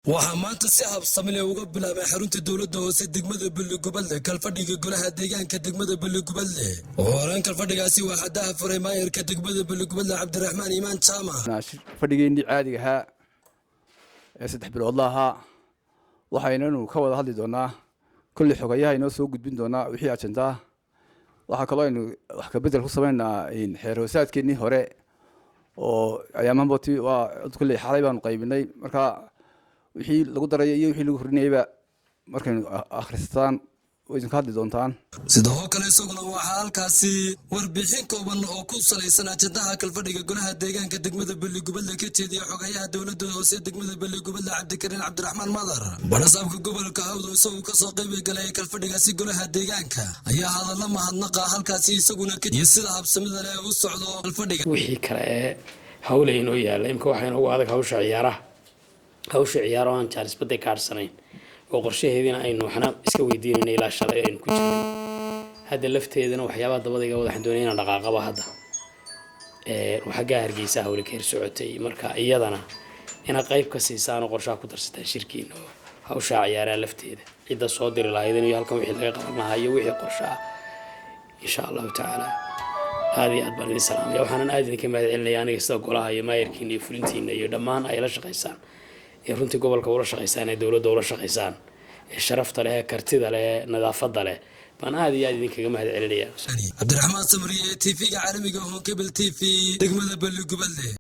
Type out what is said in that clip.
waxaa maanta si habsami leh uga bilaabay xarunta dowladda hoose degmada Beledweyne kalfadhiga golaha deegaanka degmada Beledweyne oo horan kalfadhigaasi waxaa daha furay maayirka degmada Beledweyne Cabdiraxmaan Imaan Jaama fadhigeennii caadiga ahaa ee 3 bilood ahaa waxaynanu ka wada hadli doonaa kulli xogayaha inoo soo gudbin doonaa wixii ajenda waxa kale oo wax ka bedel ku sameynaa in xeer hoosaadkeennii hore oo ayaamahan booti waa kulli xalay baan qaybinay marka wixii lagu daray iyo wixii lagu horneeyba markay akhristaan way ka hadli doontaan sidoo kale isaguna waxa halkaasi warbixin kooban oo ku saleysan ajendaha kalfadhiga golaha deegaanka degmada Beledweyne ka jeediyay xogayaha dowladda hoose degmada Beledweyne Cabdikariin Cabdiraxmaan Madar barasaabka gobolka Hawdo isagoo ka soo qayb galay kalfadhigaasi golaha deegaanka ayaa hadallo mahadnaqa halkaasi isaguna ka jeediyay sida habsamida leh u socdo kalfadhiga wixii kale hawleeyno yaalay imka waxayna ugu adag hawsha ciyaaro aan Charles Bade kaarsanayn oo qorshaheedina aynu waxna iska weydiinayna ilaa shalay aynu ku jirnay hadda lafteedana waxyaabaha dabadayga wadax doonayna dhaqaaqaba hadda waxa gaargiisa hawle ka socotay marka iyadana ina qayb ka siisaan qorshaha ku darsataan shirkiina hawsha ciyaaraha lafteeda cida soo diri lahayd inuu halkan wixii laga qaban lahaa iyo wixii qorshaha insha Allah ta'ala هذه أكبر السلام يا وحنا نادي كما علنا يعني استقلها يا ما يركني فلنتين يا دمان أي لا شقيسان يرنتي قبل كورة شقيسان دولة شقيسان الشرف له كرتيد له نظافة له فأنا هذه كما علنا عبد الرحمن سمري تي في عالمي هون قبل تي في دقمة Beledweyne